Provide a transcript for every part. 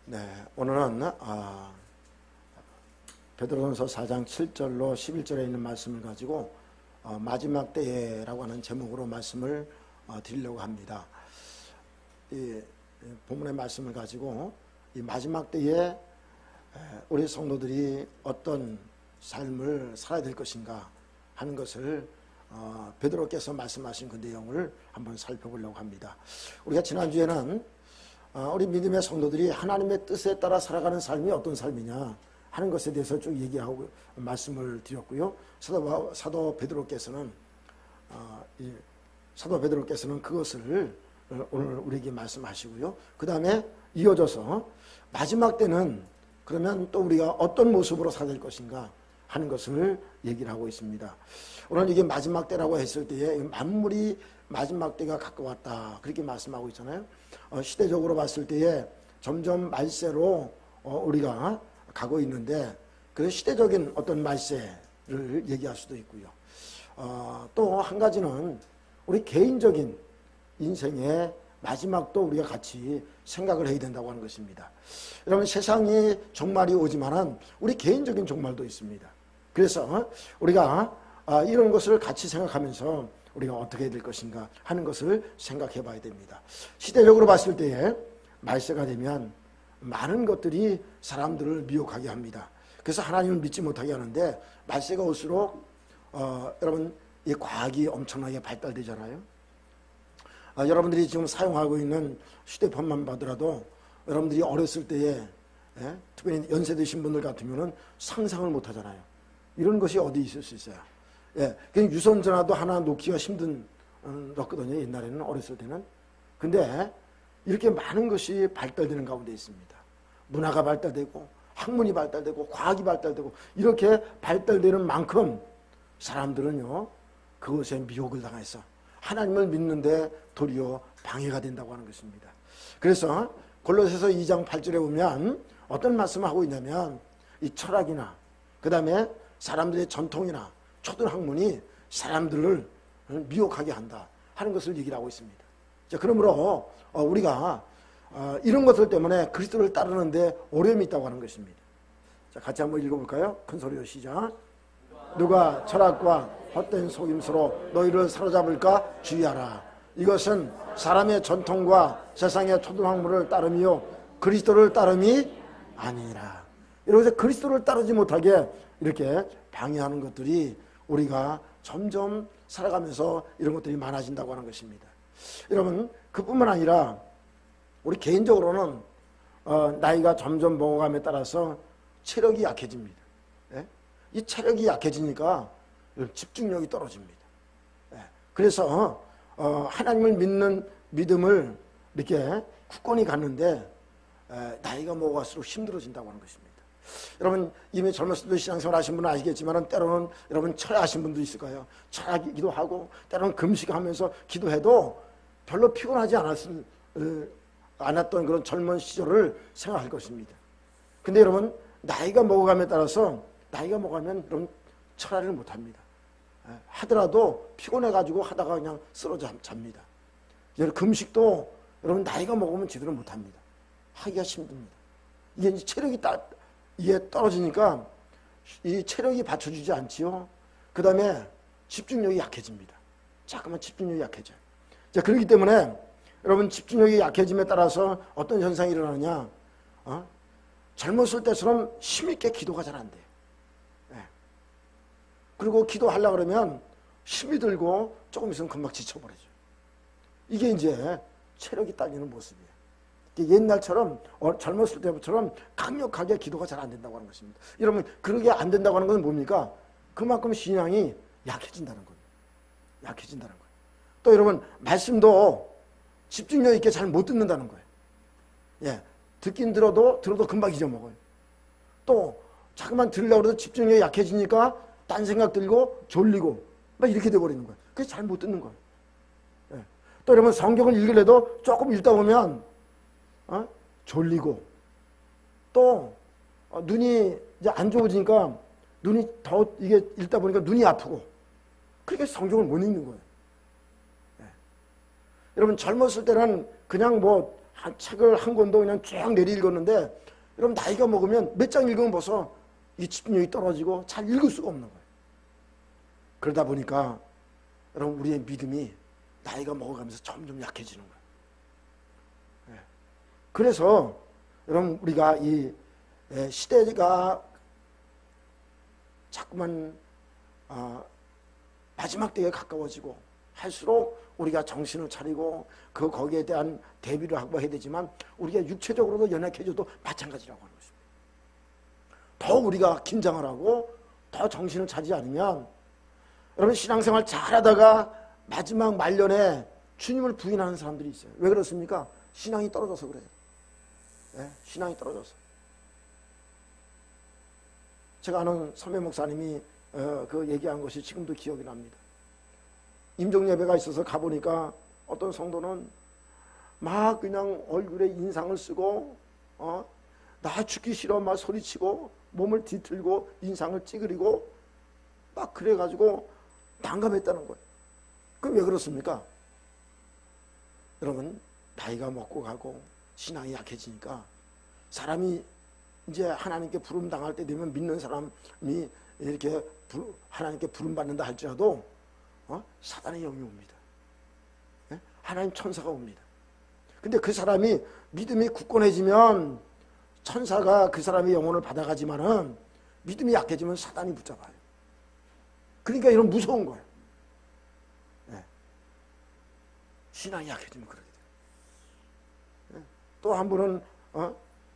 네, 오늘은 베드로전서 4장 7절로 11절에 있는 말씀을 가지고 마지막 때라고 하는 제목으로 말씀을 드리려고 합니다. 이 본문의 말씀을 가지고 이 마지막 때에 우리 성도들이 어떤 삶을 살아야 될 것인가 하는 것을 베드로께서 말씀하신 그 내용을 한번 살펴보려고 합니다. 우리가 지난주에는 우리 믿음의 성도들이 하나님의 뜻에 따라 살아가는 삶이 어떤 삶이냐 하는 것에 대해서 쭉 얘기하고 말씀을 드렸고요. 사도 베드로께서는 그것을 오늘 우리에게 말씀하시고요. 그 다음에 이어져서 마지막 때는 그러면 또 우리가 어떤 모습으로 살아야 될 것인가 하는 것을 얘기를 하고 있습니다. 오늘 이게 마지막 때라고 했을 때에 만물이 마지막 때가 가까웠다 그렇게 말씀하고 있잖아요. 시대적으로 봤을 때에 점점 말세로 우리가 가고 있는데 그 시대적인 어떤 말세를 얘기할 수도 있고요. 또 한 가지는 우리 개인적인 인생의 마지막도 우리가 같이 생각을 해야 된다고 하는 것입니다. 여러분, 세상이 종말이 오지만은 우리 개인적인 종말도 있습니다. 그래서 우리가 이런 것을 같이 생각하면서 우리가 어떻게 해야 될 것인가 하는 것을 생각해 봐야 됩니다. 시대적으로 봤을 때에 말세가 되면 많은 것들이 사람들을 미혹하게 합니다. 그래서 하나님을 믿지 못하게 하는데 말세가 올수록 여러분 이 과학이 엄청나게 발달되잖아요. 여러분들이 지금 사용하고 있는 휴대폰만 봐더라도 여러분들이 어렸을 때에 특별히 연세 드신 분들 같으면은 상상을 못 하잖아요. 이런 것이 어디 있을 수 있어요. 그냥 유선전화도 하나 놓기가 힘들었거든요. 옛날에는 어렸을 때는. 근데 이렇게 많은 것이 발달되는 가운데 있습니다. 문화가 발달되고 학문이 발달되고 과학이 발달되고 이렇게 발달되는 만큼 사람들은요 그것에 미혹을 당해서 하나님을 믿는데 도리어 방해가 된다고 하는 것입니다. 그래서 골로새서 2장 8절에 보면 어떤 말씀을 하고 있냐면 이 철학이나 그 다음에 사람들의 전통이나 초등학문이 사람들을 미혹하게 한다 하는 것을 얘기를 하고 있습니다. 자, 그러므로 우리가 이런 것들 때문에 그리스도를 따르는데 어려움이 있다고 하는 것입니다. 자, 같이 한번 읽어볼까요? 큰 소리로 시작. 누가 철학과 헛된 속임수로 너희를 사로잡을까 주의하라. 이것은 사람의 전통과 세상의 초등학문을 따름이요 그리스도를 따름이 아니라. 이러면서 그리스도를 따르지 못하게 이렇게 방해하는 것들이 우리가 점점 살아가면서 이런 것들이 많아진다고 하는 것입니다. 여러분, 그뿐만 아니라 우리 개인적으로는 나이가 점점 먹어감에 따라서 체력이 약해집니다. 이 체력이 약해지니까 집중력이 떨어집니다. 그래서 하나님을 믿는 믿음을 이렇게 굳건히 갖는데 나이가 먹어갈수록 힘들어진다고 하는 것입니다. 여러분, 이미 젊었을 때 신앙생활 하신 분은 아시겠지만 때로는 여러분 철야하신 분도 있을 거예요. 철야기도 하고 때로는 금식하면서 기도해도 별로 피곤하지 않았던 그런 젊은 시절을 생각할 것입니다. 근데 여러분, 나이가 먹어감에 따라서 나이가 먹으면 여러분 철야를 못합니다. 하더라도 피곤해가지고 하다가 그냥 쓰러져 잡니다. 금식도 여러분 나이가 먹으면 제대로 못합니다. 하기가 힘듭니다. 이게 이제 체력이 이게 떨어지니까 이 체력이 받쳐주지 않지요. 그 다음에 집중력이 약해집니다. 자꾸만 집중력이 약해져요. 자, 그렇기 때문에 여러분 집중력이 약해짐에 따라서 어떤 현상이 일어나냐? 젊었을 때처럼 힘있게 기도가 잘 안 돼요. 그리고 기도하려고 그러면 힘이 들고 조금 있으면 금방 지쳐버리죠. 이게 이제 체력이 딸리는 모습이에요. 옛날처럼 젊었을 때처럼 강력하게 기도가 잘 안 된다고 하는 것입니다. 여러분, 그러게 안 된다고 하는 것은 뭡니까? 그만큼 신앙이 약해진다는 거예요. 약해진다는 거예요. 또 여러분, 말씀도 집중력 있게 잘 못 듣는다는 거예요. 듣긴 들어도 금방 잊어먹어요. 또 자꾸만 들으려고 해도 집중력이 약해지니까 딴 생각 들고 졸리고 막 이렇게 돼버리는 거예요. 그래서 잘 못 듣는 거예요. 또 여러분, 성경을 읽으려도 조금 읽다 보면 졸리고 또 눈이 이제 안 좋아지니까 눈이 더 이게 읽다 보니까 눈이 아프고 그렇게 성경을 못 읽는 거예요. 여러분, 젊었을 때는 그냥 뭐 한 책을 한 권도 그냥 쭉 내리 읽었는데 여러분 나이가 먹으면 몇 장 읽으면 벌써 이 집중력이 떨어지고 잘 읽을 수가 없는 거예요. 그러다 보니까 여러분 우리의 믿음이 나이가 먹어가면서 점점 약해지는 거예요. 그래서 여러분 우리가 이 시대가 자꾸만 마지막 때에 가까워지고 할수록 우리가 정신을 차리고 거기에 대한 대비를 하고 해야 되지만 우리가 육체적으로도 연약해져도 마찬가지라고 하는 것입니다. 더 우리가 긴장을 하고 더 정신을 차리지 않으면 여러분 신앙생활 잘하다가 마지막 말년에 주님을 부인하는 사람들이 있어요. 왜 그렇습니까? 신앙이 떨어져서 그래요. 신앙이 떨어져서. 제가 아는 선배 목사님이 그 얘기한 것이 지금도 기억이 납니다. 임종예배가 있어서 가보니까 어떤 성도는 막 그냥 얼굴에 인상을 쓰고 나 죽기 싫어 막 소리치고 몸을 뒤틀고 인상을 찌그리고 막 그래가지고 난감했다는 거예요. 그럼 왜 그렇습니까? 여러분 나이가 먹고 가고 신앙이 약해지니까 사람이 이제 하나님께 부름 당할 때 되면 믿는 사람이 이렇게 하나님께 부름 받는다 할지라도 사단의 영이 옵니다. 하나님 천사가 옵니다. 근데 그 사람이 믿음이 굳건해지면 천사가 그 사람의 영혼을 받아가지만은 믿음이 약해지면 사단이 붙잡아요. 그러니까 이런 무서운 거예요. 신앙이 약해지면 그러게 돼요. 또 한 분은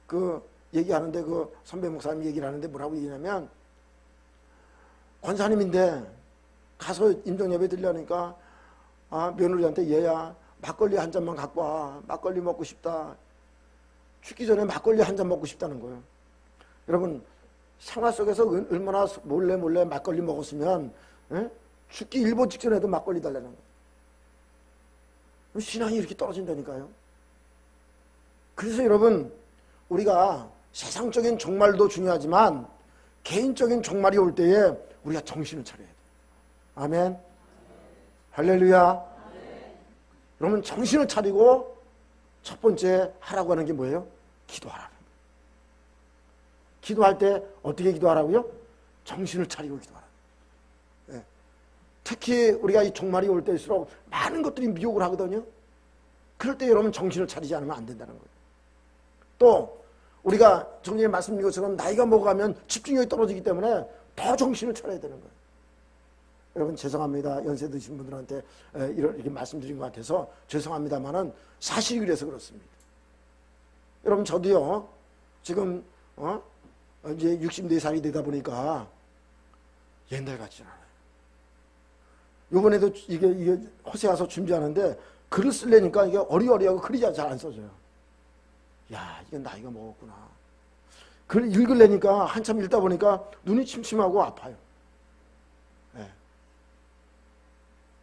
그 얘기하는데 그 선배 목사님 얘기를 하는데 뭐라고 얘기냐면 권사님인데 가서 임종예배 드리려니까 며느리한테 얘야 막걸리 한 잔만 갖고 와. 막걸리 먹고 싶다. 죽기 전에 막걸리 한 잔 먹고 싶다는 거예요. 여러분 생활 속에서 얼마나 몰래 막걸리 먹었으면 죽기 일보 직전에도 막걸리 달라는 거예요. 신앙이 이렇게 떨어진다니까요. 그래서 여러분 우리가 세상적인 종말도 중요하지만 개인적인 종말이 올 때에 우리가 정신을 차려야 돼요. 아멘. 할렐루야. 아멘. 여러분 정신을 차리고 첫 번째 하라고 하는 게 뭐예요? 기도하라는 거예요. 기도할 때 어떻게 기도하라고요? 정신을 차리고 기도하라는 거예요. 특히 우리가 이 종말이 올 때일수록 많은 것들이 미혹을 하거든요. 그럴 때 여러분 정신을 차리지 않으면 안 된다는 거예요. 또 우리가 좀 전에 말씀드린 것처럼 나이가 먹어가면 집중력이 떨어지기 때문에 더 정신을 차려야 되는 거예요. 여러분 죄송합니다. 연세 드신 분들한테 이렇게 말씀드린 것 같아서 죄송합니다만은 사실이 그래서 그렇습니다. 여러분 저도요 지금 이제 64살이 되다 보니까 옛날 같지 않아요. 요번에도 이게 호세 와서 준비하는데 글을 쓰려니까 이게 어리어리하고 글이 잘 안 써져요. 야, 이게 나이가 먹었구나. 글 읽으려니까 한참 읽다 보니까 눈이 침침하고 아파요.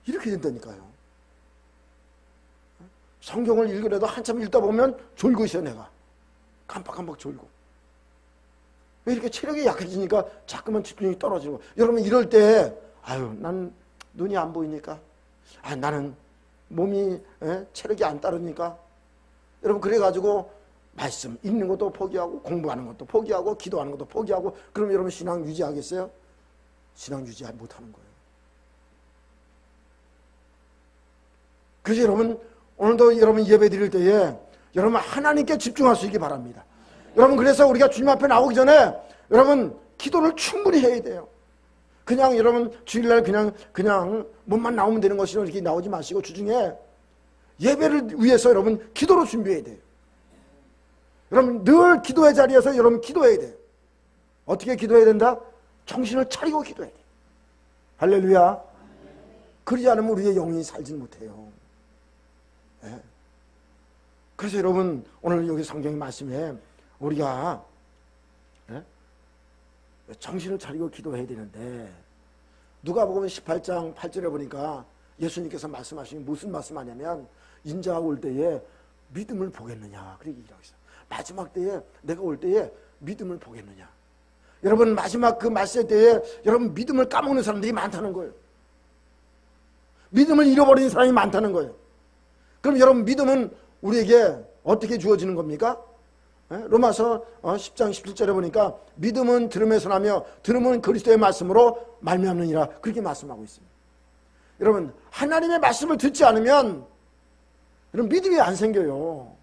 이렇게 된다니까요. 성경을 읽으려도 한참 읽다 보면 졸고 있어요, 내가. 깜빡깜빡 졸고. 왜 이렇게 체력이 약해지니까 자꾸만 집중력이 떨어지고. 여러분, 이럴 때, 난 눈이 안 보이니까. 나는 몸이, 체력이 안 따르니까. 여러분, 그래가지고 말씀 읽는 것도 포기하고, 공부하는 것도 포기하고, 기도하는 것도 포기하고, 그럼 여러분 신앙 유지하겠어요? 신앙 유지 못하는 거예요. 그래서 여러분 오늘도 여러분 예배 드릴 때에 여러분 하나님께 집중할 수 있기 바랍니다. 여러분 그래서 우리가 주님 앞에 나오기 전에 여러분 기도를 충분히 해야 돼요. 그냥 여러분 주일날 그냥 몸만 나오면 되는 것이 이렇게 나오지 마시고 주중에 예배를 위해서 여러분 기도로 준비해야 돼요. 여러분 늘 기도의 자리에서 여러분 기도해야 돼요. 어떻게 기도해야 된다? 정신을 차리고 기도해야 돼요. 할렐루야. 그러지 않으면 우리의 영이 살지 못해요. 그래서 여러분 오늘 여기 성경의 말씀에 우리가 정신을 차리고 기도해야 되는데 누가복음 18장 8절에 보니까 예수님께서 말씀하신 무슨 말씀하냐면 인자가 올 때에 믿음을 보겠느냐 그렇게 얘기하고 있어요. 마지막 때에 내가 올 때에 믿음을 보겠느냐. 여러분 마지막 그 말세 때에 여러분 믿음을 까먹는 사람들이 많다는 거예요. 믿음을 잃어버리는 사람이 많다는 거예요. 그럼 여러분 믿음은 우리에게 어떻게 주어지는 겁니까? 로마서 10장 17절에 보니까 믿음은 들음에서 나며 들음은 그리스도의 말씀으로 말미암느니라 그렇게 말씀하고 있습니다. 여러분 하나님의 말씀을 듣지 않으면 이런 믿음이 안 생겨요.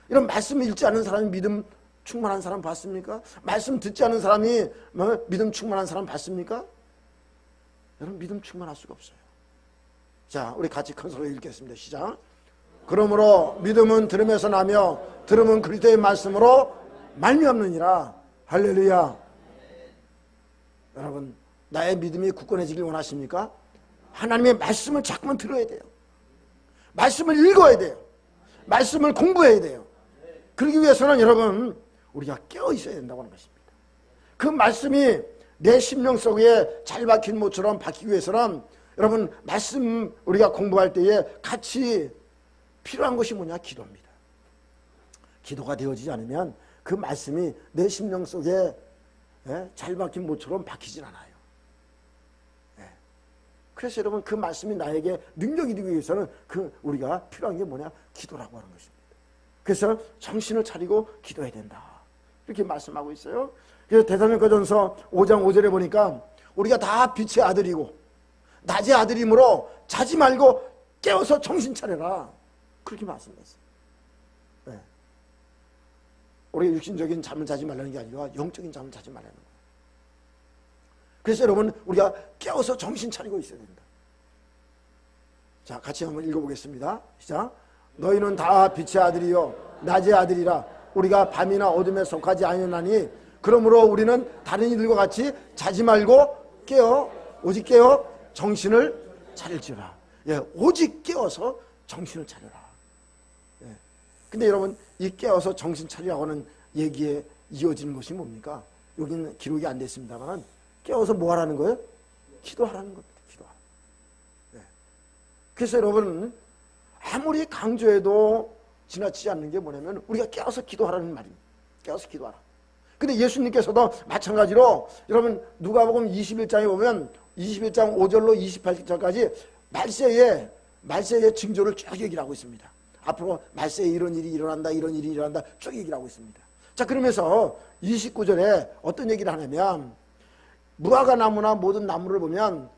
이런 말씀 읽지 않는 사람이 믿음 충만한 사람 봤습니까? 말씀 듣지 않는 사람이 믿음 충만한 사람 봤습니까? 여러분 믿음 충만할 수가 없어요. 자, 우리 같이 큰 소리로 읽겠습니다. 시작. 그러므로 믿음은 들음에서 나며 들음은 그리스도의 말씀으로 말미암느니라. 할렐루야. 여러분 나의 믿음이 굳건해지길 원하십니까? 하나님의 말씀을 자꾸만 들어야 돼요. 말씀을 읽어야 돼요. 말씀을 공부해야 돼요. 그러기 위해서는 여러분 우리가 깨어 있어야 된다고 하는 것입니다. 그 말씀이 내 심령 속에 잘 박힌 못처럼 박히기 위해서는 여러분 말씀 우리가 공부할 때에 같이 필요한 것이 뭐냐? 기도입니다. 기도가 되어지지 않으면 그 말씀이 내 심령 속에 잘 박힌 못처럼 박히질 않아요. 그래서 여러분 그 말씀이 나에게 능력이 되기 위해서는 우리가 필요한 게 뭐냐? 기도라고 하는 것입니다. 그래서 정신을 차리고 기도해야 된다. 이렇게 말씀하고 있어요. 그래서 데살로니가전서 5장 5절에 보니까 우리가 다 빛의 아들이고 낮의 아들이므로 자지 말고 깨어서 정신 차려라. 그렇게 말씀했어요. 네. 우리가 육신적인 잠을 자지 말라는 게 아니라 영적인 잠을 자지 말라는 거예요. 그래서 여러분 우리가 깨어서 정신 차리고 있어야 된다. 자, 같이 한번 읽어보겠습니다. 시작. 너희는 다 빛의 아들이요 낮의 아들이라. 우리가 밤이나 어둠에 속하지 아니하나니 그러므로 우리는 다른 이들과 같이 자지 말고 오직 깨어 정신을 차릴지라. 오직 깨어서 정신을 차려라. 근데 여러분 이 깨어서 정신 차리라고 하는 얘기에 이어지는 것이 뭡니까? 여기는 기록이 안 됐습니다만 깨어서 뭐 하라는 거예요? 기도하라는 겁니다. 기도하라. 그래서 여러분 아무리 강조해도 지나치지 않는 게 뭐냐면 우리가 깨어서 기도하라는 말입니다. 깨어서 기도하라. 근데 예수님께서도 마찬가지로 여러분 누가복음 21장에 보면 21장 5절로 28절까지 말세의 징조를 쭉 얘기를 하고 있습니다. 앞으로 말세에 이런 일이 일어난다, 이런 일이 일어난다 쭉 얘기를 하고 있습니다. 자, 그러면서 29절에 어떤 얘기를 하냐면 무화과 나무나 모든 나무를 보면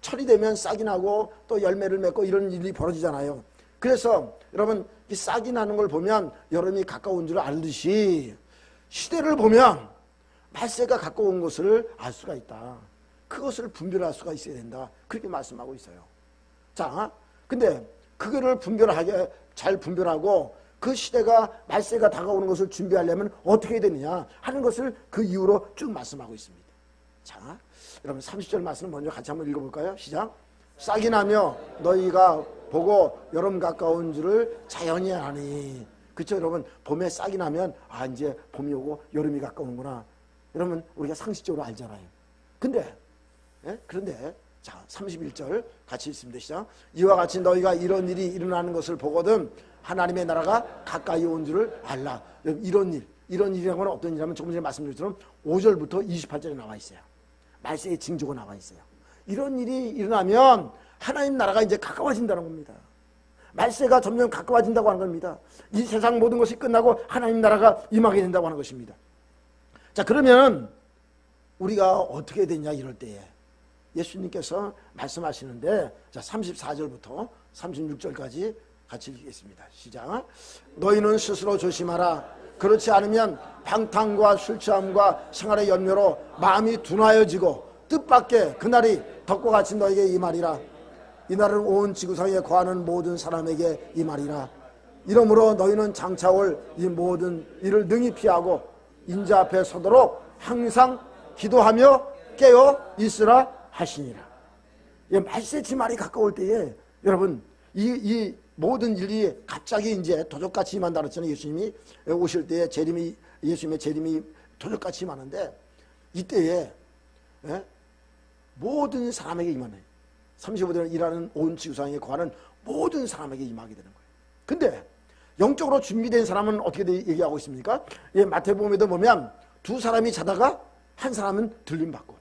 철이 되면 싹이 나고 또 열매를 맺고 이런 일이 벌어지잖아요. 그래서 여러분 이 싹이 나는 걸 보면 여름이 가까운 줄 알듯이 시대를 보면 말세가 가까운 것을 알 수가 있다. 그것을 분별할 수가 있어야 된다. 그렇게 말씀하고 있어요. 자, 근데 그거를 잘 분별하고 그 시대가 말세가 다가오는 것을 준비하려면 어떻게 해야 되느냐 하는 것을 그 이유로 쭉 말씀하고 있습니다. 자, 여러분 30절 말씀을 먼저 같이 한번 읽어볼까요? 시작. 싹이 나며 너희가 보고 여름 가까운 줄을 자연히 아니. 그렇죠 여러분? 봄에 싹이 나면 이제 봄이 오고 여름이 가까운구나. 여러분 우리가 상식적으로 알잖아요. 그런데 자 31절 같이 읽습니다. 시작. 이와 같이 너희가 이런 일이 일어나는 것을 보거든 하나님의 나라가 가까이 온 줄을 알라. 이런 일이라는 건 어떤 일이냐면 조금 전에 말씀드린 것처럼 5절부터 28절에 나와 있어요. 말세의 징조가 나와 있어요. 이런 일이 일어나면 하나님 나라가 이제 가까워진다는 겁니다. 말세가 점점 가까워진다고 하는 겁니다. 이 세상 모든 것이 끝나고 하나님 나라가 임하게 된다고 하는 것입니다. 자, 그러면 우리가 어떻게 되냐 이럴 때에 예수님께서 말씀하시는데 자 34절부터 36절까지 같이 읽겠습니다. 시작. 너희는 스스로 조심하라. 그렇지 않으면 방탕과 술 취함과 생활의 연료로 마음이 둔하여지고 뜻밖의 그날이 덕과 같이 너에게 임하리라. 이 날은 온 지구상에 거하는 모든 사람에게 임하리라. 이러므로 너희는 장차 올 이 모든 일을 능히 피하고 인자 앞에 서도록 항상 기도하며 깨어 있으라 하시니라. 말세 지말이 가까울 때에 여러분 이 모든 일이 갑자기 이제 도적같이 임한다 그랬잖아요. 예수님이 오실 때에 예수님의 재림이 도적같이 임하는데 이때에 모든 사람에게 임하네. 35대를 일하는 온 지구상에 거하는 모든 사람에게 임하게 되는 거예요. 근데 영적으로 준비된 사람은 어떻게 얘기하고 있습니까? 마태복음에도 보면 두 사람이 자다가 한 사람은 들림받고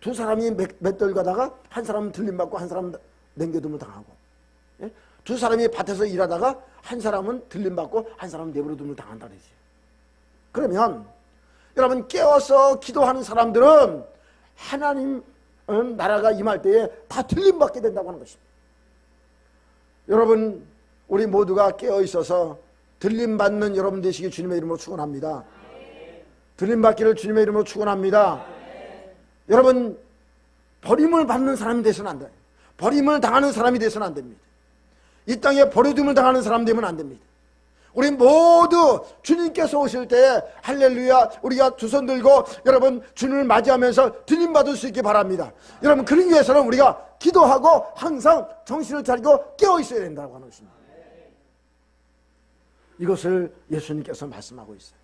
두 사람이 맷돌 가다가 한 사람은 들림받고 한 사람은 냉겨둠을 당하고 두 사람이 밭에서 일하다가 한 사람은 들림받고 한 사람은 내버려둠을 당한다 그러지. 그러면 여러분 깨어서 기도하는 사람들은 하나님 나라가 임할 때에 다 들림받게 된다고 하는 것입니다. 여러분 우리 모두가 깨어 있어서 들림받는 여러분 되시기 주님의 이름으로 축원합니다. 들림받기를 주님의 이름으로 축원합니다. 여러분 버림을 받는 사람이 되서는 안 돼요. 버림을 당하는 사람이 되서는 안 됩니다. 이 땅에 버려둠을 당하는 사람 되면 안 됩니다. 우리 모두 주님께서 오실 때에 할렐루야 우리가 두 손 들고 여러분 주님을 맞이하면서 들림받을 수 있기 바랍니다. 여러분 그러기 위해서는 우리가 기도하고 항상 정신을 차리고 깨어 있어야 된다고 하는 것입니다. 이것을 예수님께서 말씀하고 있어요.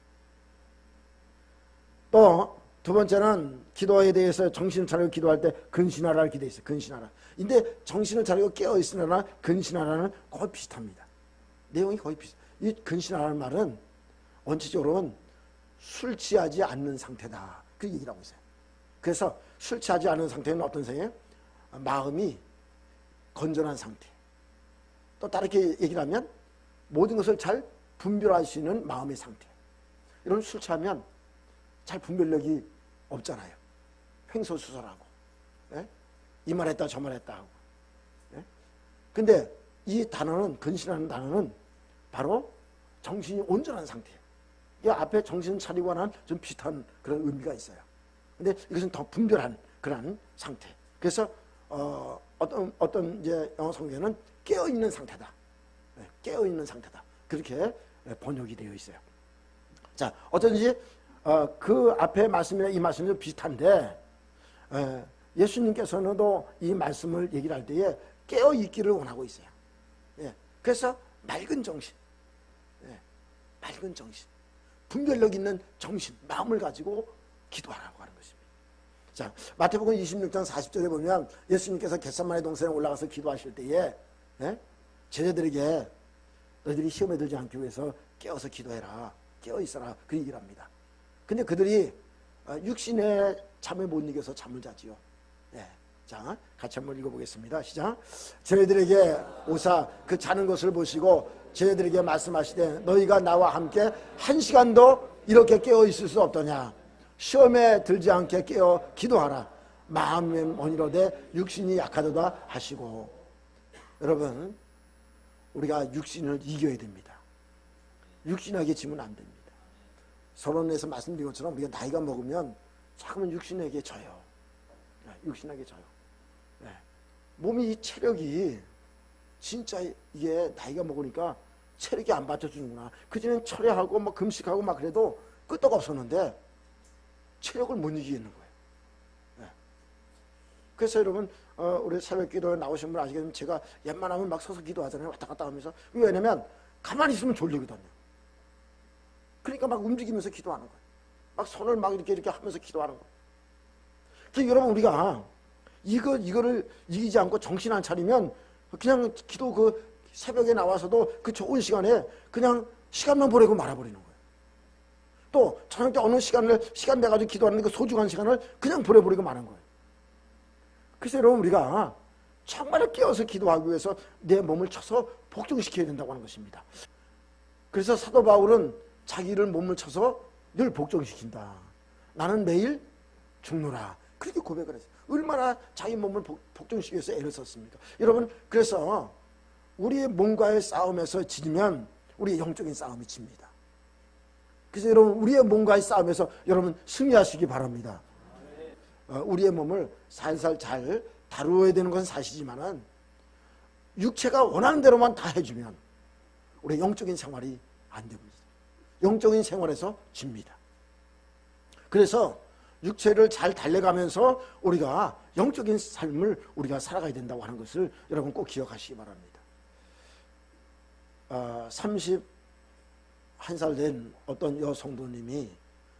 또 두 번째는 기도에 대해서 정신을 차리고 기도할 때 근신하라를 기도해 있어요. 근신하라. 근데 정신을 차리고 깨어 있으나 근신하라는 거의 비슷합니다. 내용이 거의 비슷해요. 이 근신하라는 말은 원칙적으로는 술 취하지 않는 상태다. 그 얘기를 하고 있어요. 그래서 술 취하지 않는 상태는 어떤 상태예요? 마음이 건전한 상태. 또 다르게 얘기를 하면 모든 것을 잘 분별할 수 있는 마음의 상태. 이런 술 취하면 잘 분별력이 없잖아요. 횡설수설하고 이 말했다 저 말했다 하고. 근데 이 단어는 근신하는 단어는 바로 정신이 온전한 상태예요. 이 앞에 정신 차리고 하는 좀 비슷한 그런 의미가 있어요. 근데 이것은 더 분별한 그런 상태. 그래서 어떤 이제 영어 성경에는 깨어 있는 상태다. 깨어 있는 상태다. 그렇게 번역이 되어 있어요. 자, 어쩐지 그 앞에 말씀이나 이 말씀이 좀 비슷한데 예수님께서는도 이 말씀을 얘기를 할 때에 깨어 있기를 원하고 있어요. 그래서 맑은 정신, 맑은 정신, 분별력 있는 정신, 마음을 가지고 기도하라고 하는 것입니다. 자, 마태복음 26장 40절에 보면 예수님께서 겟세마네 동산에 올라가서 기도하실 때에 제자들에게 너희들이 시험에 들지 않기 위해서 깨어서 기도해라, 깨어 있어라 그 얘기를 합니다. 근데 그들이 육신의 잠에 못 이겨서 잠을 자지요. 자, 같이 한번 읽어보겠습니다. 시작. 저희들에게 오사 그 자는 것을 보시고 저희들에게 말씀하시되 너희가 나와 함께 한 시간도 이렇게 깨어 있을 수 없더냐. 시험에 들지 않게 깨어 기도하라. 마음에 원이로되 육신이 약하도다 하시고. 여러분 우리가 육신을 이겨야 됩니다. 육신에게 지면 안 됩니다. 서론에서 말씀드린 것처럼 우리가 나이가 먹으면 자꾸만 육신에게 져요. 육신에게 져요. 몸이 체력이 진짜 이게 나이가 먹으니까 체력이 안 받쳐주는구나. 그전엔 철야하고 막 금식하고 막 그래도 끄떡 없었는데 체력을 못 이기겠는 거예요. 그래서 여러분 우리 새벽기도에 나오신 분 아시겠지만 제가 웬만하면 막 서서 기도하잖아요. 왔다 갔다 하면서. 왜냐면 가만히 있으면 졸리거든요. 그러니까 막 움직이면서 기도하는 거예요. 막 손을 막 이렇게 하면서 기도하는 거예요. 그러니까 여러분 우리가 이거를 이기지 않고 정신 안 차리면 그냥 기도 그 새벽에 나와서도 그 좋은 시간에 그냥 시간만 보내고 말아버리는 거예요. 또 저녁 때 어느 시간 내가지고 기도하는 그 소중한 시간을 그냥 보내버리고 마는 거예요. 그래서 여러분 우리가 정말 깨어서 기도하기 위해서 내 몸을 쳐서 복종시켜야 된다고 하는 것입니다. 그래서 사도 바울은 자기를 몸을 쳐서 늘 복종시킨다. 나는 매일 죽노라. 그렇게 고백을 했어요. 얼마나 자기 몸을 복종시키기 위해서 애를 썼습니까? 여러분 그래서 우리의 몸과의 싸움에서 지면 우리의 영적인 싸움이 집니다. 그래서 여러분 우리의 몸과의 싸움에서 여러분 승리하시기 바랍니다. 우리의 몸을 살살 잘 다루어야 되는 건 사실이지만은 육체가 원하는 대로만 다 해주면 우리의 영적인 생활이 안 됩니다. 영적인 생활에서 집니다. 그래서 육체를 잘 달래가면서 우리가 영적인 삶을 우리가 살아가야 된다고 하는 것을 여러분 꼭 기억하시기 바랍니다. 31살 된 어떤 여성도님이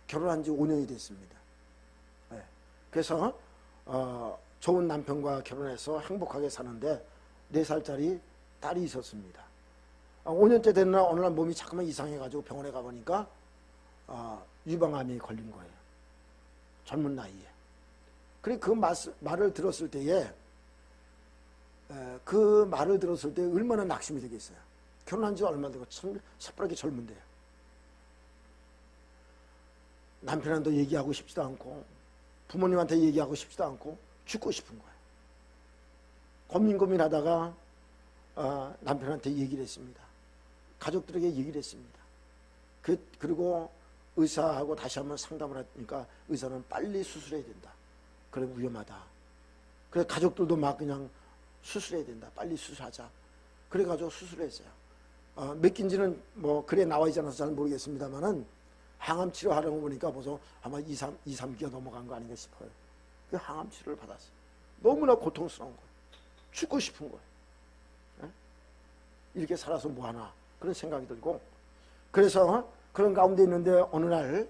결혼한 지 5년이 됐습니다. 그래서 좋은 남편과 결혼해서 행복하게 사는데 4살짜리 딸이 있었습니다. 5년째 되는 날 어느 날 몸이 자꾸만 이상해가지고 병원에 가보니까 유방암이 걸린 거예요. 젊은 나이에. 그래 그 말을 들었을 때에 그 말을 들었을 때 얼마나 낙심이 되겠어요. 결혼한 지 얼마 되고 참 새파랗게 젊은데요. 남편한테 얘기하고 싶지도 않고 부모님한테 얘기하고 싶지도 않고 죽고 싶은 거예요. 고민하다가 남편한테 얘기를 했습니다. 가족들에게 얘기를 했습니다. 그리고 의사하고 다시 한번 상담을 하니까 의사는 빨리 수술해야 된다. 그래 위험하다. 그래 가족들도 막 그냥 수술해야 된다. 빨리 수술하자. 그래가지고 수술을 했어요. 몇 기인지는 뭐 글에 나와 있지 않아서 잘 모르겠습니다만은 항암 치료하려고 보니까 벌써 아마 2, 3기가 넘어간 거 아닌가 싶어요. 그 항암 치료를 받았어요. 너무나 고통스러운 거예요. 죽고 싶은 거예요. 이렇게 살아서 뭐하나 그런 생각이 들고, 그래서 그런 가운데 있는데 어느 날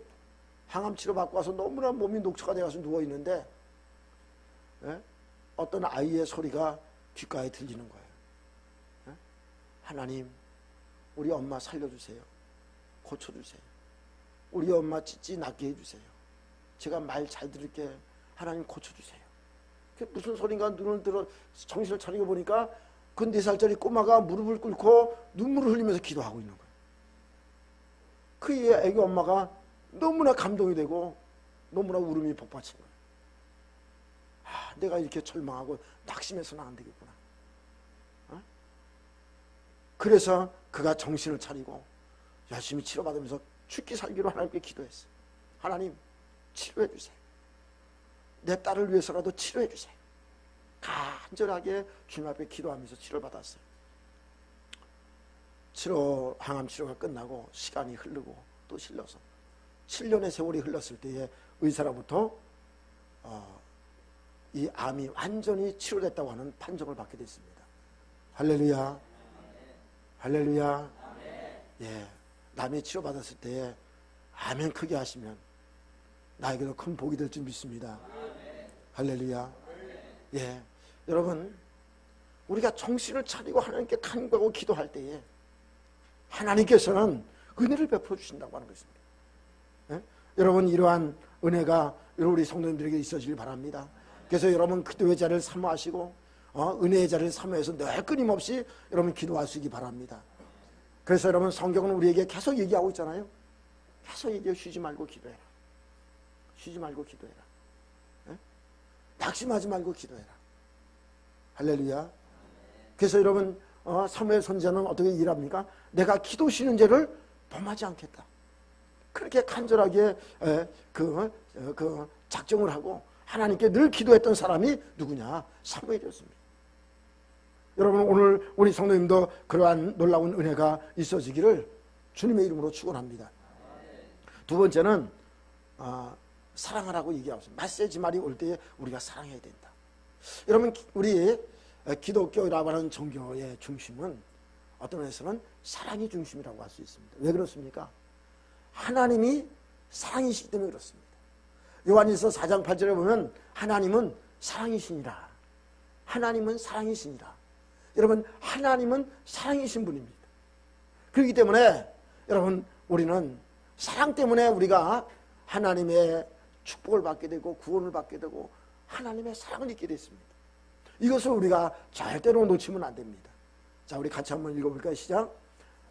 항암 치료 받고 와서 너무나 몸이 녹초가 되어서 누워있는데 어떤 아이의 소리가 귓가에 들리는 거예요. 하나님, 우리 엄마 살려주세요. 고쳐주세요. 우리 엄마 찢지 낫게 해주세요. 제가 말 잘 들을게. 하나님 고쳐주세요. 그게 무슨 소린가 눈을 들어 정신을 차리고 보니까 그 4살짜리 꼬마가 무릎을 꿇고 눈물을 흘리면서 기도하고 있는 거예요. 그 애기 엄마가 너무나 감동이 되고 너무나 울음이 복받친 거예요. 내가 이렇게 절망하고 낙심해서는 안 되겠구나. 그래서 그가 정신을 차리고 열심히 치료받으면서 죽기 살기로 하나님께 기도했어요. 하나님, 치료해 주세요. 내 딸을 위해서라도 치료해 주세요. 간절하게 주님 앞에 기도하면서 치료를 받았어요. 항암 치료가 끝나고 시간이 흐르고 또 실려서 7년의 세월이 흘렀을 때에 의사로부터 이 암이 완전히 치료됐다고 하는 판정을 받게 됐습니다. 할렐루야. 할렐루야. 예, 남이 치료받았을 때에 아멘 크게 하시면 나에게도 큰 복이 될 줄 믿습니다. 할렐루야. 예, 여러분, 우리가 정신을 차리고 하나님께 간구하고 기도할 때에 하나님께서는 은혜를 베풀어 주신다고 하는 것입니다. 예? 여러분, 이러한 은혜가 우리 성도님들에게 있어지길 바랍니다. 그래서 여러분 기도의 자리를 사모하시고 은혜의 자리를 사모해서 늘 끊임없이 여러분 기도하시기 바랍니다. 그래서 여러분, 성경은 우리에게 계속 얘기하고 있잖아요. 계속 얘기해. 쉬지 말고 기도해라. 쉬지 말고 기도해라. 예? 낙심하지 말고 기도해라. 할렐루야. 그래서 여러분, 사무엘 선지자는 어떻게 일합니까? 내가 기도 쉬는 죄를 범하지 않겠다. 그렇게 간절하게 그 작정을 하고 하나님께 늘 기도했던 사람이 누구냐? 사무엘이었습니다. 여러분, 오늘 우리 성도님도 그러한 놀라운 은혜가 있어지기를 주님의 이름으로 축원합니다. 두 번째는 사랑하라고 얘기하고 있습니다. 메시지 말이 올 때에 우리가 사랑해야 된다. 여러분, 우리 기독교라고 하는 종교의 중심은 어떤 면에서는 사랑이 중심이라고 할 수 있습니다. 왜 그렇습니까? 하나님이 사랑이시기 때문에 그렇습니다. 요한일서 4장 8절에 보면 하나님은 사랑이시니라. 하나님은 사랑이시니라. 여러분, 하나님은 사랑이신 분입니다. 그렇기 때문에 여러분, 우리는 사랑 때문에 우리가 하나님의 축복을 받게 되고 구원을 받게 되고 하나님의 사랑을 잊게 됐습니다. 이것을 우리가 절대로 놓치면 안 됩니다. 자, 우리 같이 한번 읽어볼까요? 시작.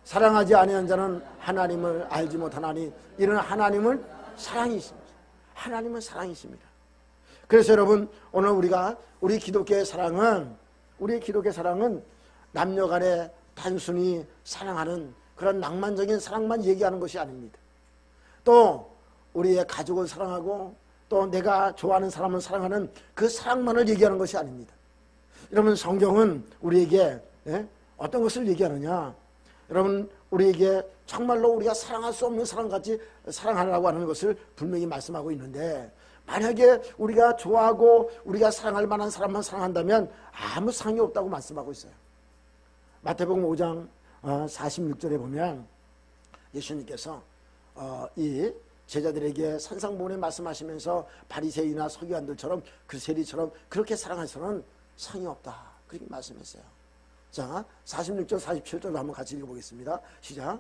사랑하지 아니한 자는 하나님을 알지 못하나니 이는 하나님은 사랑이십니다. 하나님은 사랑이십니다. 그래서 여러분, 오늘 우리 기독교의 사랑은 남녀 간에 단순히 사랑하는 그런 낭만적인 사랑만 얘기하는 것이 아닙니다. 또 우리의 가족을 사랑하고 또 내가 좋아하는 사람을 사랑하는 그 사랑만을 얘기하는 것이 아닙니다. 여러분, 성경은 우리에게 어떤 것을 얘기하느냐? 여러분, 우리에게 정말로 우리가 사랑할 수 없는 사람같이 사랑하라고 하는 것을 분명히 말씀하고 있는데, 만약에 우리가 좋아하고 우리가 사랑할 만한 사람만 사랑한다면 아무 상이 없다고 말씀하고 있어요. 마태복음 5장 46절에 보면 예수님께서 이 제자들에게 산상보훈에 말씀하시면서 바리새인이나 서기관들처럼 그 세리처럼 그렇게 사랑해서는 상이 없다, 그렇게 말씀했어요. 자, 46절 47절 한번 같이 읽어보겠습니다. 시작.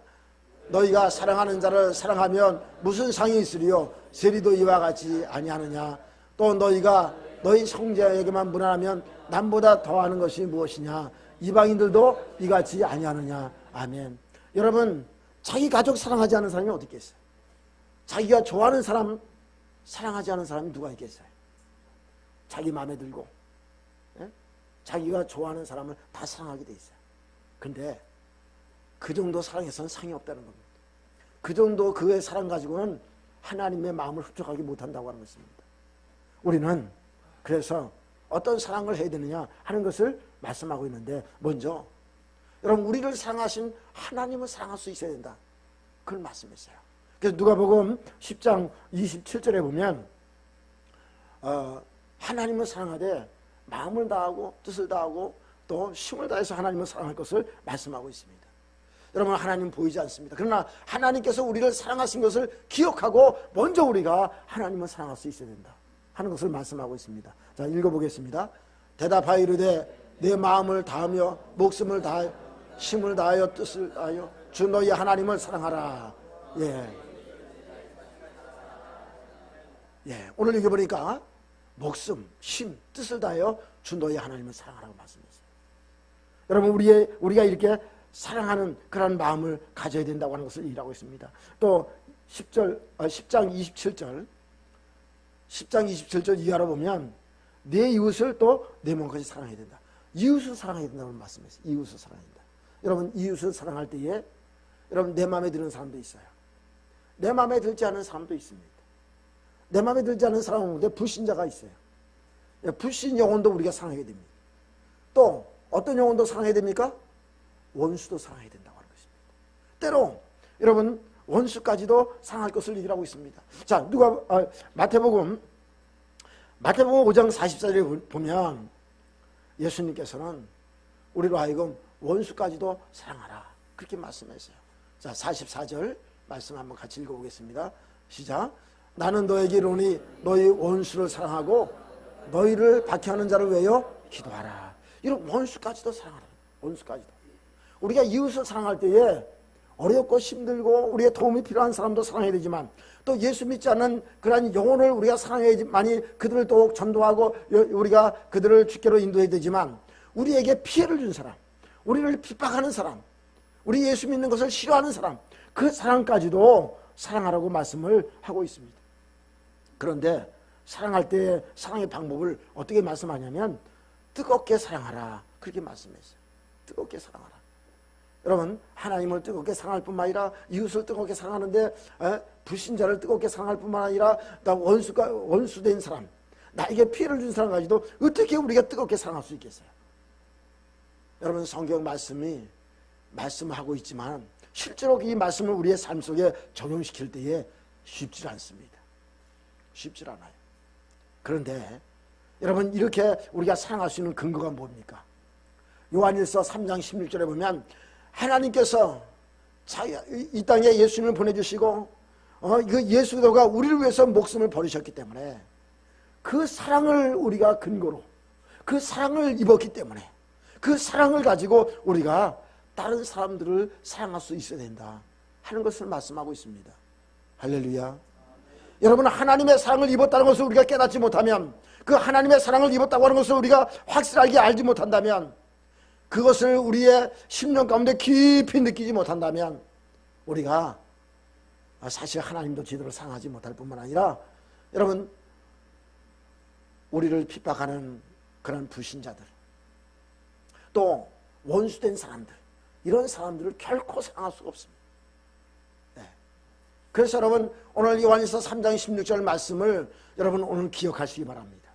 너희가 사랑하는 자를 사랑하면 무슨 상이 있으리요? 세리도 이와 같이 아니하느냐? 또 너희가 너희 형제에게만 무난하면 남보다 더하는 것이 무엇이냐? 이방인들도 이같이 아니하느냐? 아멘. 여러분, 자기 가족 사랑하지 않는 사람이 어디 있겠어요? 자기가 좋아하는 사람 사랑하지 않은 사람이 누가 있겠어요? 자기 마음에 들고, 예? 자기가 좋아하는 사람을 다 사랑하게 돼 있어요. 근데 그 정도 사랑에서는 상이 없다는 겁니다. 그 정도 그의 사랑 가지고는 하나님의 마음을 흡족하게 못한다고 하는 것입니다. 우리는 그래서 어떤 사랑을 해야 되느냐 하는 것을 말씀하고 있는데, 먼저 여러분, 우리를 사랑하신 하나님을 사랑할 수 있어야 된다, 그걸 말씀했어요. 그래서 누가복음 10장 27절에 보면 하나님을 사랑하되 마음을 다하고 뜻을 다하고 또 힘을 다해서 하나님을 사랑할 것을 말씀하고 있습니다. 여러분, 하나님 보이지 않습니다. 그러나 하나님께서 우리를 사랑하신 것을 기억하고 먼저 우리가 하나님을 사랑할 수 있어야 된다 하는 것을 말씀하고 있습니다. 자, 읽어보겠습니다. 대답하여 이르되 내 마음을 다하며 목숨을 다하여 힘을 다하여 뜻을 다하여 주 너희 하나님을 사랑하라. 오늘 읽어보니까 목숨, 힘, 뜻을 다하여 주 너희 하나님을 사랑하라고 말씀했어요. 여러분, 우리가 이렇게 사랑하는 그런 마음을 가져야 된다고 하는 것을 얘기하고 있습니다. 또 10장 27절 이하로 보면 내 이웃을 또 내 몸까지 사랑해야 된다. 이웃을 사랑해야 된다고 말씀했어요. 이웃을 사랑해야 된다. 여러분, 이웃을 사랑할 때에 여러분, 내 마음에 드는 사람도 있어요. 내 마음에 들지 않은 사람도 있습니다. 내 마음에 들지 않은 사람은 불신자가 있어요. 불신 영혼도 우리가 사랑해야 됩니다. 또 어떤 영혼도 사랑해야 됩니까? 원수도 사랑해야 된다고 하는 것입니다. 때로 여러분, 원수까지도 사랑할 것을 얘기하고 있습니다. 자, 마태복음 5장 44절에 보면 예수님께서는 우리로 하여금 원수까지도 사랑하라, 그렇게 말씀했어요. 자, 44절 말씀 한번 같이 읽어보겠습니다. 시작. 나는 너에게 이르노니 너희 원수를 사랑하고 너희를 박해하는 자를 위하여 기도하라. 이런 원수까지도 사랑하라. 원수까지도. 우리가 이웃을 사랑할 때에 어렵고 힘들고 우리의 도움이 필요한 사람도 사랑해야 되지만, 또 예수 믿지 않는 그러한 영혼을 우리가 사랑해야지만이 그들을 또 전도하고 우리가 그들을 주께로 인도해야 되지만, 우리에게 피해를 준 사람, 우리를 핍박하는 사람, 우리 예수 믿는 것을 싫어하는 사람, 그 사람까지도 사랑하라고 말씀을 하고 있습니다. 그런데 사랑할 때 사랑의 방법을 어떻게 말씀하냐면 뜨겁게 사랑하라, 그렇게 말씀했어요. 뜨겁게 사랑하라. 여러분, 하나님을 뜨겁게 사랑할 뿐만 아니라 이웃을 뜨겁게 사랑하는데 불신자를 뜨겁게 사랑할 뿐만 아니라 원수된 사람, 나에게 피해를 준 사람까지도 어떻게 우리가 뜨겁게 사랑할 수 있겠어요? 여러분, 성경 말씀하고 있지만 실제로 이 말씀을 우리의 삶 속에 적용시킬 때에 쉽지 않습니다. 쉽지 않아요. 그런데 여러분, 이렇게 우리가 사랑할 수 있는 근거가 뭡니까? 요한일서 3장 16절에 보면 하나님께서 이 땅에 예수님을 보내주시고 그 예수가 우리를 위해서 목숨을 버리셨기 때문에 그 사랑을 우리가 근거로, 그 사랑을 입었기 때문에 그 사랑을 가지고 우리가 다른 사람들을 사랑할 수 있어야 된다 하는 것을 말씀하고 있습니다. 할렐루야. 여러분, 하나님의 사랑을 입었다는 것을 우리가 깨닫지 못하면, 그 하나님의 사랑을 입었다고 하는 것을 우리가 확실하게 알지 못한다면, 그것을 우리의 심령 가운데 깊이 느끼지 못한다면 우리가 사실 하나님도 제대로 사랑하지 못할 뿐만 아니라 여러분, 우리를 핍박하는 그런 불신자들, 또 원수된 사람들, 이런 사람들을 결코 사랑할 수가 없습니다. 그래서 여러분, 오늘 요한일서 3장 16절 말씀을 여러분 오늘 기억하시기 바랍니다.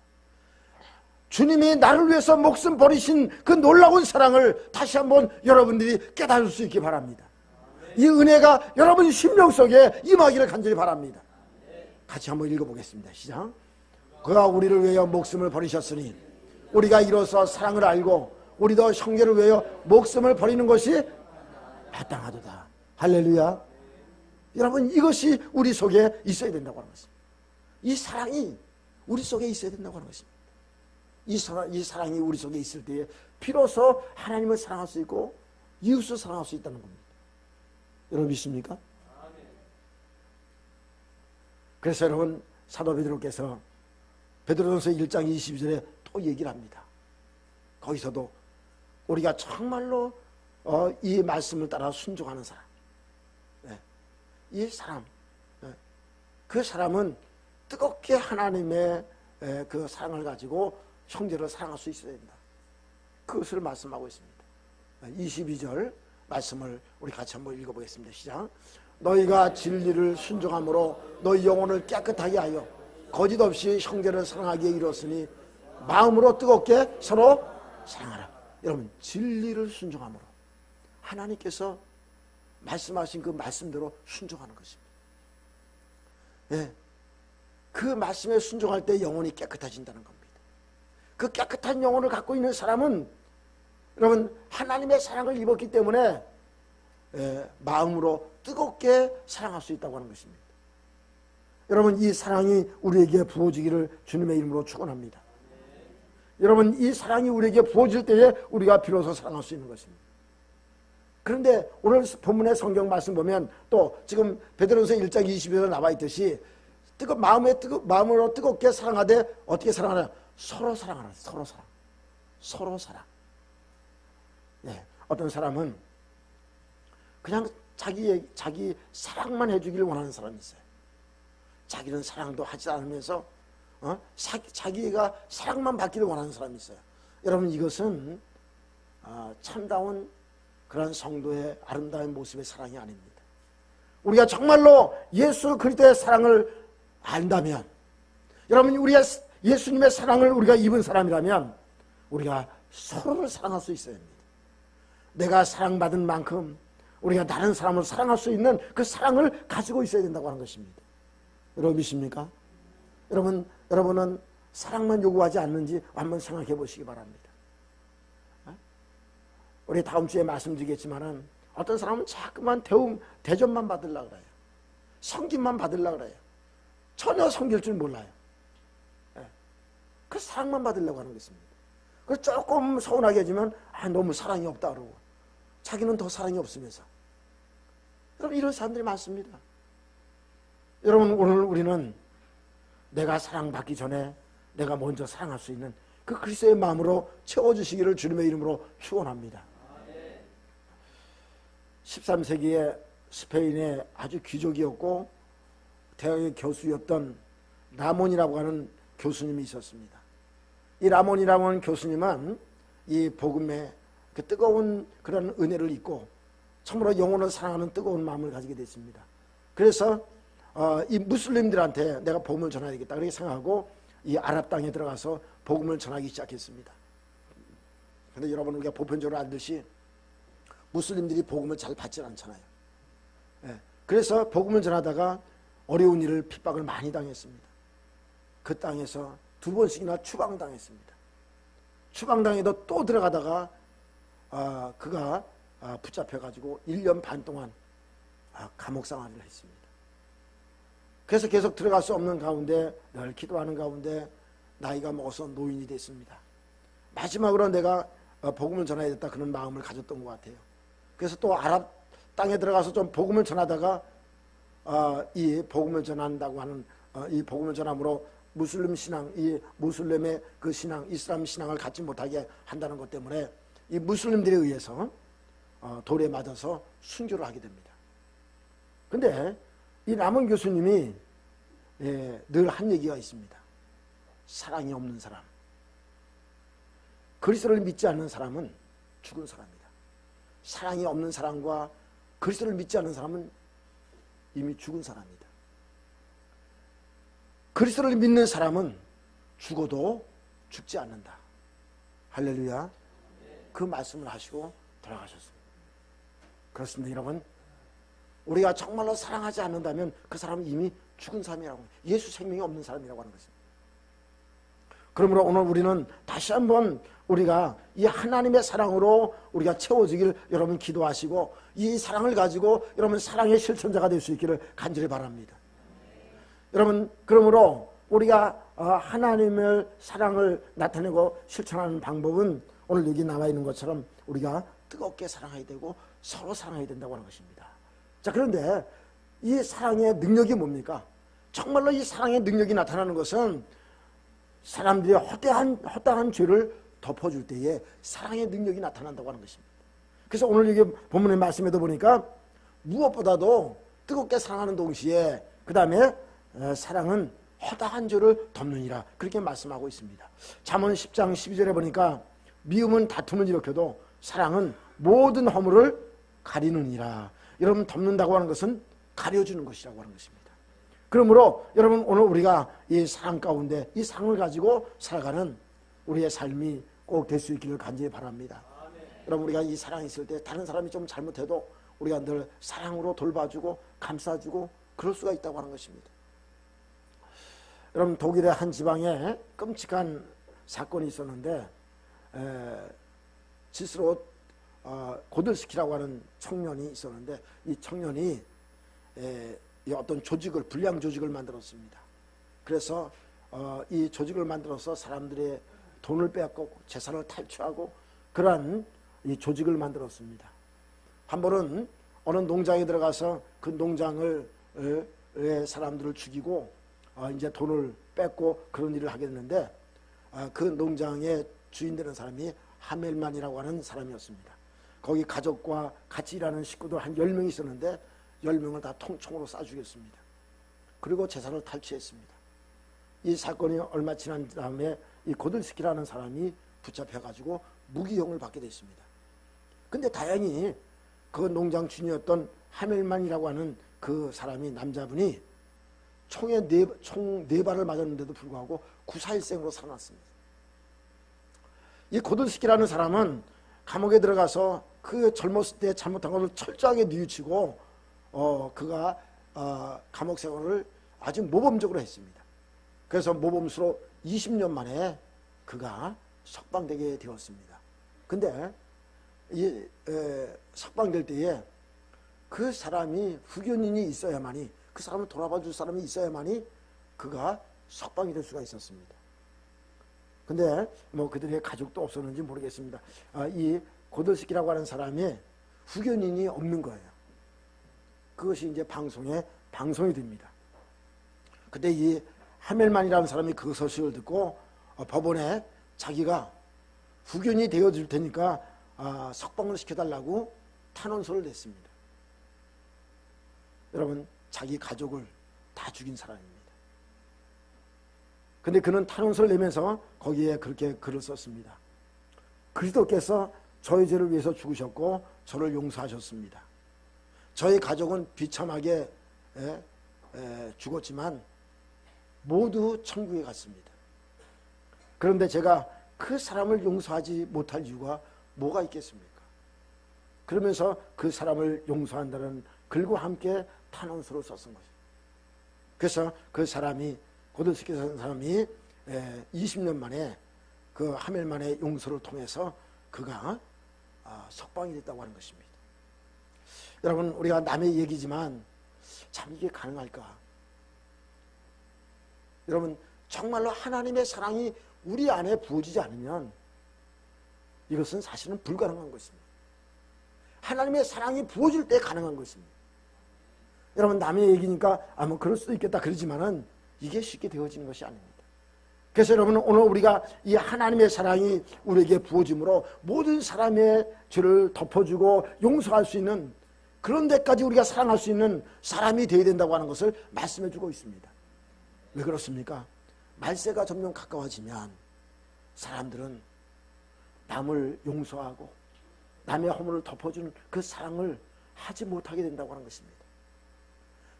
주님이 나를 위해서 목숨 버리신 그 놀라운 사랑을 다시 한번 여러분들이 깨달을 수 있기 바랍니다. 이 은혜가 여러분 심령 속에 임하기를 간절히 바랍니다. 같이 한번 읽어보겠습니다. 시작. 그가 우리를 위하여 목숨을 버리셨으니 우리가 이로써 사랑을 알고 우리도 형제를 위하여 목숨을 버리는 것이 마땅하도다. 할렐루야. 여러분, 이것이 우리 속에 있어야 된다고 하는 것입니다. 이 사랑이 우리 속에 있어야 된다고 하는 것입니다. 이 사랑이 우리 속에 있을 때에 비로소 하나님을 사랑할 수 있고 이웃을 사랑할 수 있다는 겁니다. 여러분 믿습니까? 그래서 여러분, 사도 베드로께서 베드로전서 1장 22절에 또 얘기를 합니다. 거기서도 우리가 정말로 이 말씀을 따라 순종하는 사람, 이 사람, 그 사람은 뜨겁게 하나님의 그 사랑을 가지고 형제를 사랑할 수 있어야 된다. 그것을 말씀하고 있습니다. 22절 말씀을 우리 같이 한번 읽어보겠습니다. 시작. 너희가 진리를 순종함으로 너희 영혼을 깨끗하게 하여 거짓 없이 형제를 사랑하기에 이르렀으니 마음으로 뜨겁게 서로 사랑하라. 여러분, 진리를 순종함으로 하나님께서 말씀하신 그 말씀대로 순종하는 것입니다. 예, 그 말씀에 순종할 때 영혼이 깨끗해진다는 겁니다. 그 깨끗한 영혼을 갖고 있는 사람은 여러분 하나님의 사랑을 입었기 때문에 마음으로 뜨겁게 사랑할 수 있다고 하는 것입니다. 여러분, 이 사랑이 우리에게 부어지기를 주님의 이름으로 축원합니다. 여러분, 이 사랑이 우리에게 부어질 때에 우리가 비로소 사랑할 수 있는 것입니다. 그런데 오늘 본문의 성경 말씀 보면 또 지금 베드로전서 1장 20절에 나와 있듯이 마음으로 뜨겁게 사랑하되 어떻게 사랑하냐? 서로 사랑하라. 서로 사랑. 네, 어떤 사람은 그냥 자기 사랑만 해주기를 원하는 사람이 있어요. 자기는 사랑도 하지 않으면서 자기가 사랑만 받기를 원하는 사람이 있어요. 여러분, 이것은 참다운 그런 성도의 아름다운 모습의 사랑이 아닙니다. 우리가 정말로 예수 그리스도의 사랑을 안다면, 여러분, 우리가 예수님의 사랑을 우리가 입은 사람이라면 우리가 서로를 사랑할 수 있어야 합니다. 내가 사랑받은 만큼 우리가 다른 사람을 사랑할 수 있는 그 사랑을 가지고 있어야 된다고 하는 것입니다. 여러분 믿습니까? 여러분은 사랑만 요구하지 않는지 한번 생각해 보시기 바랍니다. 우리 다음 주에 말씀드리겠지만은 어떤 사람은 자꾸만 대접만 받으려고 그래요. 섬김만 받으려고 그래요. 전혀 섬길 줄 몰라요. 그 사랑만 받으려고 하는 것입니다. 그래서 조금 서운하게 하지만 너무 사랑이 없다 그러고 자기는 더 사랑이 없으면서. 여러분, 이런 사람들이 많습니다. 여러분, 오늘 우리는 내가 사랑받기 전에 내가 먼저 사랑할 수 있는 그 그리스도의 마음으로 채워주시기를 주님의 이름으로 축원합니다. 13세기에 스페인의 아주 귀족이었고 대학의 교수였던 라몬이라고 하는 교수님이 있었습니다. 이 라몬이라고 하는 교수님은 이 복음의 그 뜨거운 그런 은혜를 입고 참으로 영혼을 사랑하는 뜨거운 마음을 가지게 됐습니다. 그래서 이 무슬림들한테 내가 복음을 전해야겠다 그렇게 생각하고 이 아랍 땅에 들어가서 복음을 전하기 시작했습니다. 그런데 여러분, 우리가 보편적으로 알듯이 무슬림들이 복음을 잘 받지 않잖아요. 그래서 복음을 전하다가 어려운 일을 핍박을 많이 당했습니다. 그 땅에서 2번씩이나 추방당했습니다. 추방당에도 또 들어가다가 그가 붙잡혀가지고 1년 반 동안 감옥 생활을 했습니다. 그래서 계속 들어갈 수 없는 가운데 늘 기도하는 가운데 나이가 먹어서 노인이 됐습니다. 마지막으로 내가 복음을 전해야겠다 그런 마음을 가졌던 것 같아요. 그래서 또 아랍 땅에 들어가서 좀 복음을 전하다가 이 복음을 전한다고 하는 이 복음을 전함으로 무슬림 신앙, 이 무슬림의 그 신앙, 이슬람 신앙을 갖지 못하게 한다는 것 때문에 이 무슬림들에 의해서 돌에 맞아서 순교를 하게 됩니다. 근데 이 라몬 교수님이 늘 한 얘기가 있습니다. 사랑이 없는 사람, 그리스도를 믿지 않는 사람은 죽은 사람이다. 사랑이 없는 사람과 그리스도를 믿지 않는 사람은 이미 죽은 사람이다. 그리스도를 믿는 사람은 죽어도 죽지 않는다. 할렐루야. 그 말씀을 하시고 돌아가셨습니다. 그렇습니다, 여러분. 우리가 정말로 사랑하지 않는다면 그 사람은 이미 죽은 사람이라고 합니다. 예수 생명이 없는 사람이라고 하는 것입니다. 그러므로 오늘 우리는 다시 한번 우리가 이 하나님의 사랑으로 우리가 채워지길 여러분 기도하시고 이 사랑을 가지고 여러분 사랑의 실천자가 될 수 있기를 간절히 바랍니다. 여러분, 그러므로 우리가 하나님의 사랑을 나타내고 실천하는 방법은 오늘 여기 나와 있는 것처럼 우리가 뜨겁게 사랑해야 되고 서로 사랑해야 된다고 하는 것입니다. 자, 그런데 이 사랑의 능력이 뭡니까? 정말로 이 사랑의 능력이 나타나는 것은 사람들이 허다한 죄를 덮어줄 때에 사랑의 능력이 나타난다고 하는 것입니다. 그래서 오늘 이게 본문의 말씀에도 보니까 무엇보다도 뜨겁게 사랑하는 동시에 그 다음에 사랑은 허다한 죄를 덮느니라 그렇게 말씀하고 있습니다. 잠언 10장 12절에 보니까 미움은 다툼을 일으켜도 사랑은 모든 허물을 가리느니라. 여러분, 덮는다고 하는 것은 가려주는 것이라고 하는 것입니다. 그러므로 여러분, 오늘 우리가 이 사랑 가운데 이 사랑을 가지고 살아가는 우리의 삶이 꼭 될 수 있기를 간절히 바랍니다. 여러분, 우리가 이 사랑이 있을 때 다른 사람이 좀 잘못해도 우리가 늘 사랑으로 돌봐주고 감싸주고 그럴 수가 있다고 하는 것입니다. 여러분, 독일의 한 지방에 끔찍한 사건이 있었는데 스스로 고들스키라고 하는 청년이 있었는데 이 청년이 어떤 조직을, 불량 조직을 만들었습니다. 그래서 이 조직을 만들어서 사람들의 돈을 빼앗고 재산을 탈취하고 그러한 이 조직을 만들었습니다. 한 번은 어느 농장에 들어가서 그 농장을 사람들을 죽이고 이제 돈을 뺏고 그런 일을 하게 됐는데 그 농장의 주인 되는 사람이 하멜만이라고 하는 사람이었습니다. 거기 가족과 같이 일하는 식구들 한 10명이 있었는데 10명을 다 총으로 쏴 죽였습니다. 그리고 재산을 탈취했습니다. 이 사건이 얼마 지난 다음에 이 고들스키라는 사람이 붙잡혀가지고 무기형을 받게 됐습니다. 근데 다행히 그 농장 주인이었던 하멜만이라고 하는 그 사람이, 남자분이 총 4발을 맞았는데도 불구하고 구사일생으로 살아났습니다. 이 고들스키라는 사람은 감옥에 들어가서 그 젊었을 때 잘못한 것을 철저하게 뉘우치고 그가 감옥 생활을 아주 모범적으로 했습니다. 그래서 모범수로 20년 만에 그가 석방되게 되었습니다. 근데 이 석방될 때에 그 사람이 후견인이 있어야만이, 그 사람을 돌아봐 줄 사람이 있어야만이 그가 석방이 될 수가 있었습니다. 근데 뭐 그들의 가족도 없었는지 모르겠습니다. 이 고들스키라고 하는 사람의 후견인이 없는 거예요. 그것이 이제 방송이 됩니다. 그때 이 하멜만이라는 사람이 그 소식을 듣고 법원에 자기가 후견이 되어줄 테니까 석방을 시켜달라고 탄원서를 냈습니다. 여러분, 자기 가족을 다 죽인 사람입니다. 근데 그는 탄원서를 내면서 거기에 그렇게 글을 썼습니다. 그리스도께서 저의 죄를 위해서 죽으셨고 저를 용서하셨습니다. 저의 가족은 비참하게 죽었지만 모두 천국에 갔습니다. 그런데 제가 그 사람을 용서하지 못할 이유가 뭐가 있겠습니까? 그러면서 그 사람을 용서한다는 글과 함께 탄원서를 썼은 거죠. 그래서 그 사람이, 고들스키 사람이 20년 만에 그 하멜만의 용서를 통해서 그가 석방이 됐다고 하는 것입니다. 여러분, 우리가 남의 얘기지만 참 이게 가능할까? 여러분, 정말로 하나님의 사랑이 우리 안에 부어지지 않으면 이것은 사실은 불가능한 것입니다. 하나님의 사랑이 부어질 때 가능한 것입니다. 여러분, 남의 얘기니까 뭐 그럴 수도 있겠다 그러지만은 이게 쉽게 되어지는 것이 아닙니다. 그래서 여러분, 오늘 우리가 이 하나님의 사랑이 우리에게 부어짐으로 모든 사람의 죄를 덮어주고 용서할 수 있는, 그런 데까지 우리가 사랑할 수 있는 사람이 되어야 된다고 하는 것을 말씀해주고 있습니다. 왜 그렇습니까? 말세가 점점 가까워지면 사람들은 남을 용서하고 남의 허물을 덮어주는 그 사랑을 하지 못하게 된다고 하는 것입니다.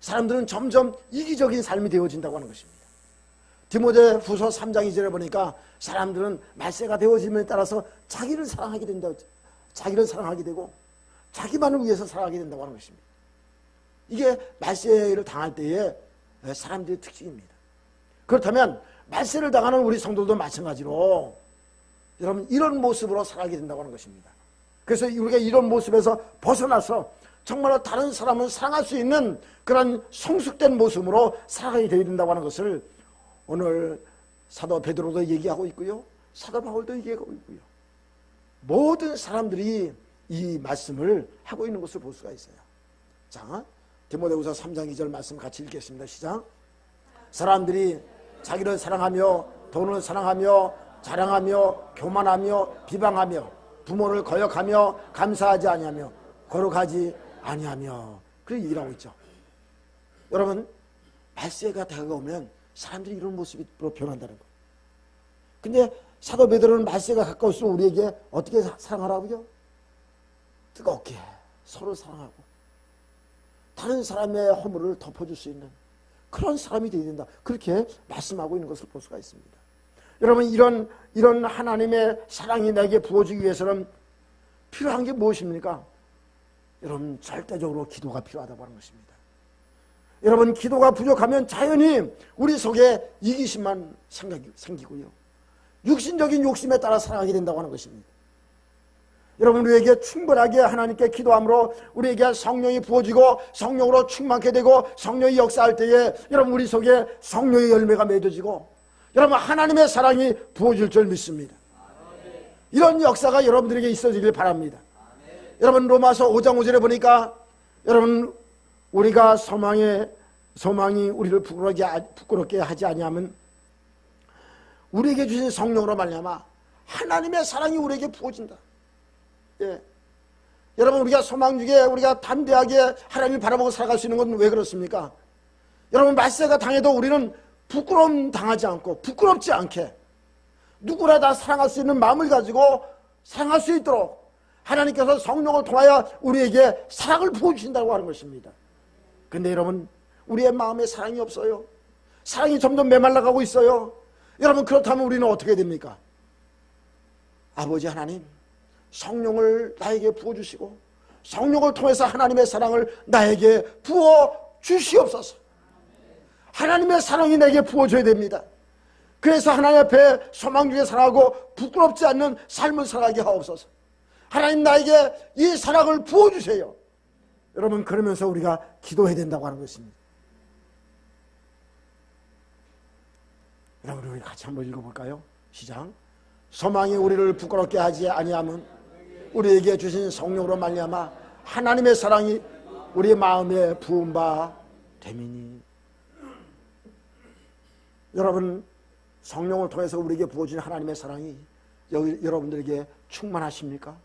사람들은 점점 이기적인 삶이 되어진다고 하는 것입니다. 디모데후서 3장 2절에 보니까 사람들은 말세가 되어짐에 따라서 자기를 사랑하게 된다, 자기를 사랑하게 되고 자기만을 위해서 살아가게 된다고 하는 것입니다. 이게 말세를 당할 때의 사람들의 특징입니다. 그렇다면 말세를 당하는 우리 성도도 마찬가지로 여러분, 이런 모습으로 살아가게 된다고 하는 것입니다. 그래서 우리가 이런 모습에서 벗어나서 정말로 다른 사람을 사랑할 수 있는 그런 성숙된 모습으로 살아가게 되어야 된다고 하는 것을 오늘 사도 베드로도 얘기하고 있고요, 사도 바울도 얘기하고 있고요, 모든 사람들이 이 말씀을 하고 있는 것을 볼 수가 있어요. 자, 디모데후서 3장 2절 말씀 같이 읽겠습니다. 시작. 사람들이 자기를 사랑하며 돈을 사랑하며 자랑하며 교만하며 비방하며 부모를 거역하며 감사하지 아니하며 거룩하지 아니하며 그렇게 얘기를 하고 있죠. 여러분, 말세가 다가오면 사람들이 이런 모습으로 변한다는 거예요. 근데 사도 베드로는 말세가 가까울수록 우리에게 어떻게 사랑하라고요? 뜨겁게 서로 사랑하고 다른 사람의 허물을 덮어줄 수 있는 그런 사람이 되어야 된다. 그렇게 말씀하고 있는 것을 볼 수가 있습니다. 여러분, 이런 하나님의 사랑이 내게 부어지기 위해서는 필요한 게 무엇입니까? 여러분, 절대적으로 기도가 필요하다고 하는 것입니다. 여러분, 기도가 부족하면 자연히 우리 속에 이기심만 생기고요, 육신적인 욕심에 따라 살아가게 된다고 하는 것입니다. 여러분, 우리에게 충분하게 하나님께 기도함으로 우리에게 성령이 부어지고 성령으로 충만케 되고 성령이 역사할 때에 여러분, 우리 속에 성령의 열매가 맺어지고 여러분, 하나님의 사랑이 부어질 줄 믿습니다. 이런 역사가 여러분들에게 있어지길 바랍니다. 여러분, 로마서 5장 5절에 보니까 여러분, 우리가 소망이 우리를 부끄럽게 하지 아니하면 우리에게 주신 성령으로 말미암아 하나님의 사랑이 우리에게 부어진다. 예. 여러분, 우리가 소망 중에 우리가 담대하게 하나님을 바라보고 살아갈 수 있는 건 왜 그렇습니까? 여러분, 말세가 당해도 우리는 부끄러움 당하지 않고 부끄럽지 않게 누구나 다 사랑할 수 있는 마음을 가지고 사랑할 수 있도록 하나님께서 성령을 통하여 우리에게 사랑을 부어주신다고 하는 것입니다. 근데 여러분, 우리의 마음에 사랑이 없어요. 사랑이 점점 메말라가고 있어요. 여러분, 그렇다면 우리는 어떻게 됩니까? 아버지 하나님, 성령을 나에게 부어주시고 성령을 통해서 하나님의 사랑을 나에게 부어주시옵소서. 하나님의 사랑이 내게 부어줘야 됩니다. 그래서 하나님 앞에 소망 중에 살아가고 부끄럽지 않는 삶을 살아가게 하옵소서. 하나님, 나에게 이 사랑을 부어주세요. 여러분, 그러면서 우리가 기도해야 된다고 하는 것입니다. 여러분, 우리 같이 한번 읽어볼까요? 시작. 소망이 우리를 부끄럽게 하지 아니하면 우리에게 주신 성령으로 말미암아 하나님의 사랑이 우리 마음에 부은 바 됨이니. 여러분, 성령을 통해서 우리에게 부어진 하나님의 사랑이 여러분들에게 충만하십니까?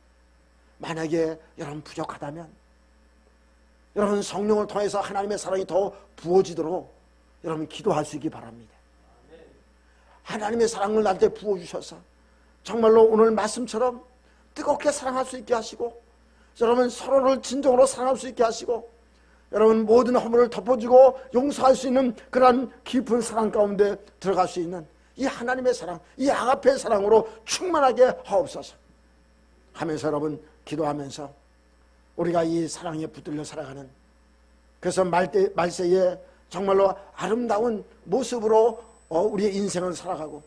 만약에 여러분 부족하다면 여러분, 성령을 통해서 하나님의 사랑이 더 부어지도록 여러분 기도할 수 있기 바랍니다. 하나님의 사랑을 나한테 부어주셔서 정말로 오늘 말씀처럼 뜨겁게 사랑할 수 있게 하시고 여러분, 서로를 진정으로 사랑할 수 있게 하시고 여러분, 모든 허물을 덮어주고 용서할 수 있는 그런 깊은 사랑 가운데 들어갈 수 있는 이 하나님의 사랑, 이 아가페의 사랑으로 충만하게 하옵소서 하면서 여러분 기도하면서 우리가 이 사랑에 붙들려 살아가는, 그래서 말세에 정말로 아름다운 모습으로 우리의 인생을 살아가고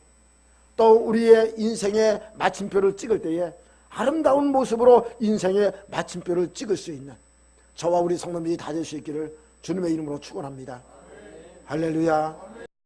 또 우리의 인생의 마침표를 찍을 때에 아름다운 모습으로 인생의 마침표를 찍을 수 있는 저와 우리 성도님이 다 될 수 있기를 주님의 이름으로 축원합니다. 할렐루야.